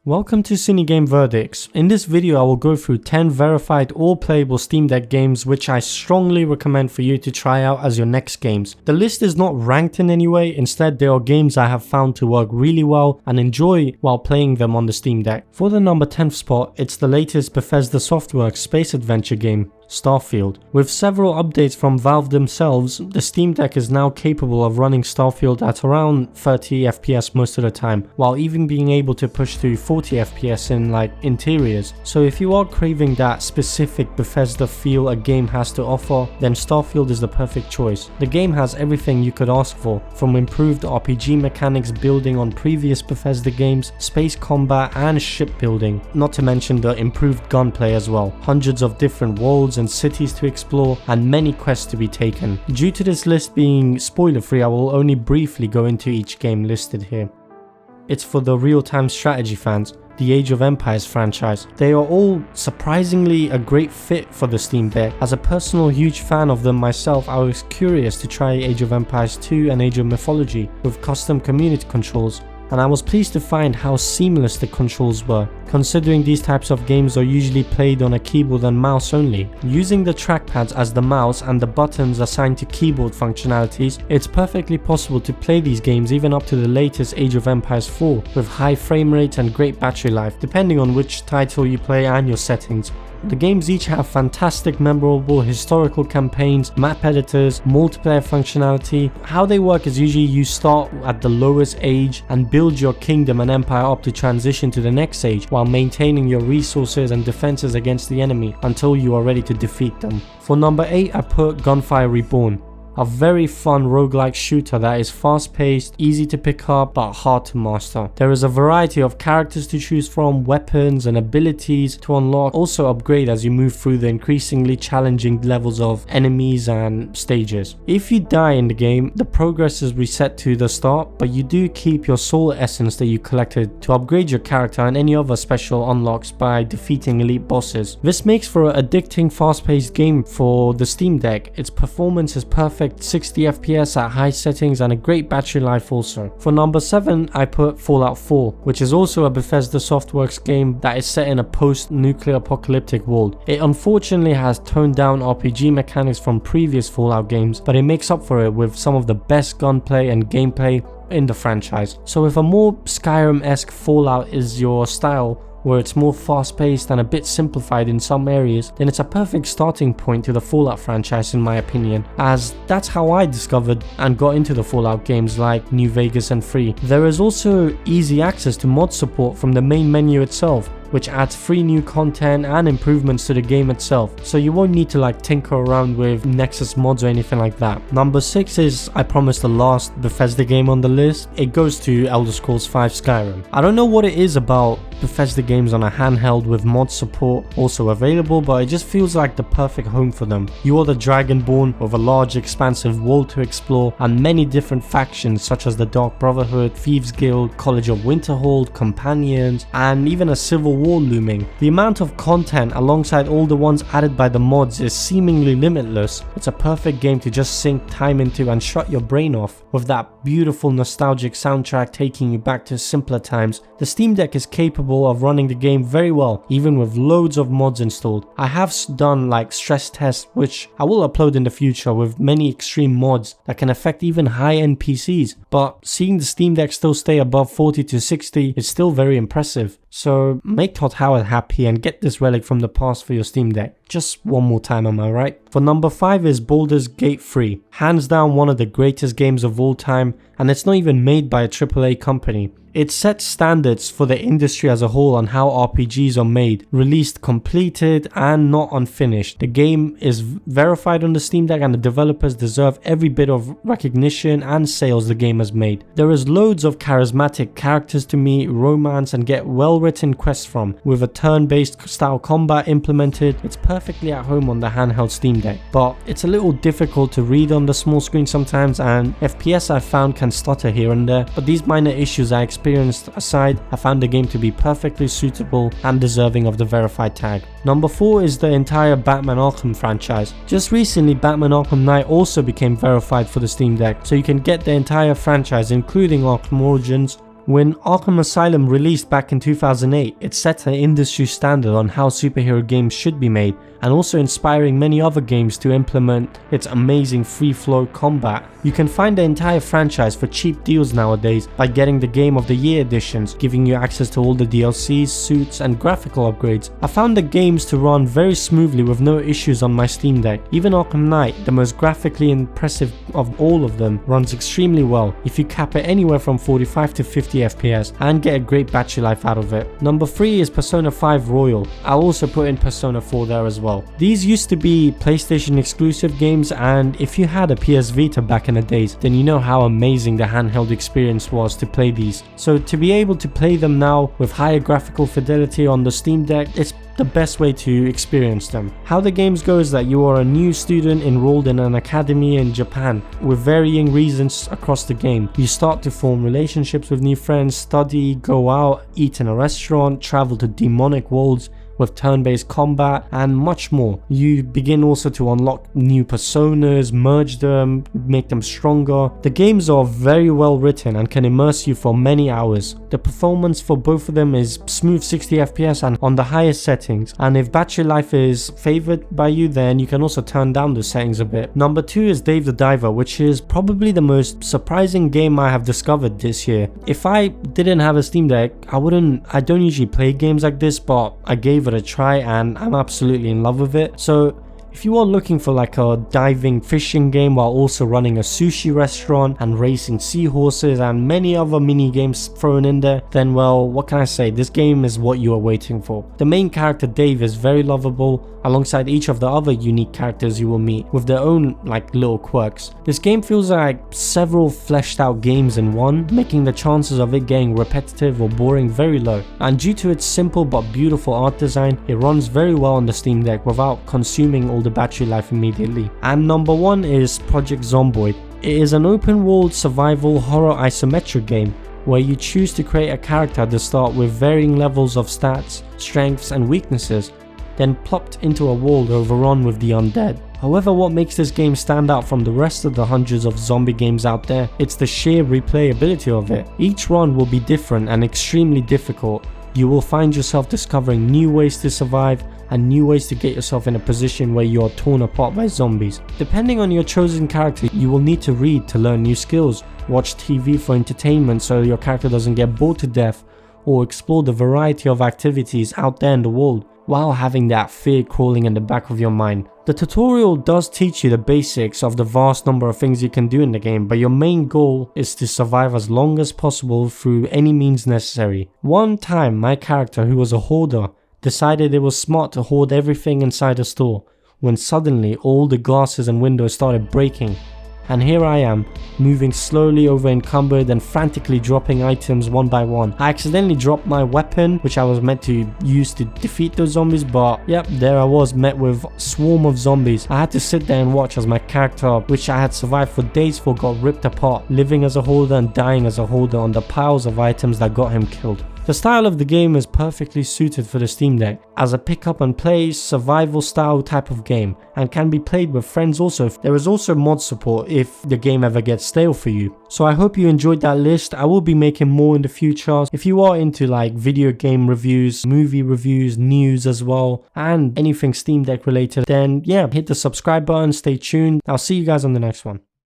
Welcome to Cine Game Verdicts. In this video I will go through 10 verified or playable Steam Deck games which I strongly recommend for you to try out as your next games. The list is not ranked in any way, instead they are games I have found to work really well and enjoy while playing them on the Steam Deck. For the number 10th spot, it's the latest Bethesda Softworks space adventure game, Starfield. With several updates from Valve themselves, the Steam Deck is now capable of running Starfield at around 30 FPS most of the time, while even being able to push to 40 FPS in interiors. So if you are craving that specific Bethesda feel a game has to offer, then Starfield is the perfect choice. The game has everything you could ask for, from improved RPG mechanics building on previous Bethesda games, space combat and shipbuilding, not to mention the improved gunplay as well, hundreds of different worlds and cities to explore, and many quests to be taken. Due to this list being spoiler free, I will only briefly go into each game listed here. It's for the real-time strategy fans, the Age of Empires franchise. They are all surprisingly a great fit for the Steam Deck. As a personal huge fan of them myself, I was curious to try Age of Empires 2 and Age of Mythology with custom community controls, and I was pleased to find how seamless the controls were, considering these types of games are usually played on a keyboard and mouse only. Using the trackpads as the mouse and the buttons assigned to keyboard functionalities, it's perfectly possible to play these games even up to the latest Age of Empires 4 with high frame rate and great battery life, depending on which title you play and your settings. The games each have fantastic, memorable historical campaigns, map editors, multiplayer functionality. How they work is usually you start at the lowest age and build your kingdom and empire up to transition to the next age while maintaining your resources and defenses against the enemy until you are ready to defeat them. For number 8, I put Gunfire Reborn. A very fun roguelike shooter that is fast paced, easy to pick up but hard to master. There is a variety of characters to choose from, weapons and abilities to unlock, also upgrade as you move through the increasingly challenging levels of enemies and stages. If you die in the game, the progress is reset to the start, but you do keep your soul essence that you collected to upgrade your character and any other special unlocks by defeating elite bosses. This makes for an addicting fast paced game for the Steam Deck. Its performance is perfect, 60 FPS at high settings and a great battery life also. For number 7, I put Fallout 4, which is also a Bethesda Softworks game that is set in a post-nuclear apocalyptic world. It unfortunately has toned down RPG mechanics from previous Fallout games, but it makes up for it with some of the best gunplay and gameplay in the franchise. So if a more Skyrim-esque Fallout is your style, where it's more fast-paced and a bit simplified in some areas, then it's a perfect starting point to the Fallout franchise in my opinion, as that's how I discovered and got into the Fallout games like New Vegas and 3. There is also easy access to mod support from the main menu itself, which adds free new content and improvements to the game itself, so you won't need to tinker around with Nexus mods or anything like that. Number 6 is, I promised, the last Bethesda game on the list. It goes to Elder Scrolls V Skyrim. I don't know what it is about Bethesda games on a handheld with mod support also available, but it just feels like the perfect home for them. You are the Dragonborn with a large expansive world to explore and many different factions such as the Dark Brotherhood, Thieves Guild, College of Winterhold, Companions, and even a civil war looming. The amount of content alongside all the ones added by the mods is seemingly limitless. It's a perfect game to just sink time into and shut your brain off, with that beautiful nostalgic soundtrack taking you back to simpler times. The Steam Deck is capable of running the game very well, even with loads of mods installed. I have done stress tests, which I will upload in the future, with many extreme mods that can affect even high-end PCs, but seeing the Steam Deck still stay above 40 to 60 is still very impressive. So make Todd Howard happy and get this relic from the past for your Steam Deck. Just one more time, am I right? For number 5 is Baldurs Gate 3. Hands down one of the greatest games of all time, and it's not even made by a AAA company. It sets standards for the industry as a whole on how RPGs are made, released completed and not unfinished. The game is verified on the Steam Deck and the developers deserve every bit of recognition and sales the game has made. There is loads of charismatic characters to meet, romance and get well written quests from. With a turn-based style combat implemented, it's perfectly at home on the handheld Steam Deck, but it's a little difficult to read on the small screen sometimes, and FPS I found can stutter here and there, but these minor issues I experienced aside, I found the game to be perfectly suitable and deserving of the verified tag. Number 4 is the entire Batman Arkham franchise. Just recently, Batman Arkham Knight also became verified for the Steam Deck, so you can get the entire franchise including Arkham Origins When Arkham Asylum released back in 2008, it set an industry standard on how superhero games should be made, and also inspiring many other games to implement its amazing free-flow combat. You can find the entire franchise for cheap deals nowadays by getting the Game of the Year editions, giving you access to all the DLCs, suits and graphical upgrades. I found the games to run very smoothly with no issues on my Steam Deck. Even Arkham Knight, the most graphically impressive of all of them, runs extremely well if you cap it anywhere from 45 to 50 FPS and get a great battery life out of it. Number 3 is Persona 5 Royal. I'll also put in Persona 4 there as well. These used to be PlayStation exclusive games, and if you had a PS Vita back in the days, then you know how amazing the handheld experience was to play these. So to be able to play them now with higher graphical fidelity on the Steam Deck, it's the best way to experience them. How the games go is that you are a new student enrolled in an academy in Japan with varying reasons across the game. You start to form relationships with new friends, study, go out, eat in a restaurant, travel to demonic worlds with turn-based combat and much more. You begin also to unlock new personas, merge them, make them stronger. The games are very well written and can immerse you for many hours. The performance for both of them is smooth 60 FPS and on the highest settings, and if battery life is favored by you, then you can also turn down the settings a bit. Number 2 is Dave the Diver, which is probably the most surprising game I have discovered this year. If I didn't have a Steam Deck, I don't usually play games like this, but I gave it a try and I'm absolutely in love with it. So if you are looking for like a diving fishing game while also running a sushi restaurant and racing seahorses and many other mini games thrown in there, then well, what can I say, this game is what you are waiting for. The main character Dave is very lovable alongside each of the other unique characters you will meet with their own like little quirks. This game feels like several fleshed out games in one, making the chances of it getting repetitive or boring very low. And due to its simple but beautiful art design, it runs very well on the Steam Deck without consuming all the battery life immediately. And number 1 is Project Zomboy. It is an open world survival horror isometric game where you choose to create a character at the start with varying levels of stats, strengths and weaknesses, then plopped into a world overrun with the undead. However, what makes this game stand out from the rest of the hundreds of zombie games out there, it's the sheer replayability of it. Each run will be different and extremely difficult. You will find yourself discovering new ways to survive and new ways to get yourself in a position where you are torn apart by zombies. Depending on your chosen character, you will need to read to learn new skills, watch TV for entertainment so your character doesn't get bored to death, or explore the variety of activities out there in the world while having that fear crawling in the back of your mind. The tutorial does teach you the basics of the vast number of things you can do in the game, but your main goal is to survive as long as possible through any means necessary. One time, my character, who was a hoarder, decided it was smart to hoard everything inside a store, when suddenly all the glasses and windows started breaking. And here I am, moving slowly over encumbered and frantically dropping items one by one. I accidentally dropped my weapon, which I was meant to use to defeat those zombies, but yep, there I was met with a swarm of zombies. I had to sit there and watch as my character, which I had survived for days for, got ripped apart, living as a hoarder and dying as a hoarder on the piles of items that got him killed. The style of the game is perfectly suited for the Steam Deck as a pick up and play survival style type of game, and can be played with friends also. There is also mod support if the game ever gets stale for you. So I hope you enjoyed that list. I will be making more in the future. If you are into like video game reviews, movie reviews, news as well, and anything Steam Deck related, then yeah, hit the subscribe button, stay tuned. I'll see you guys on the next one.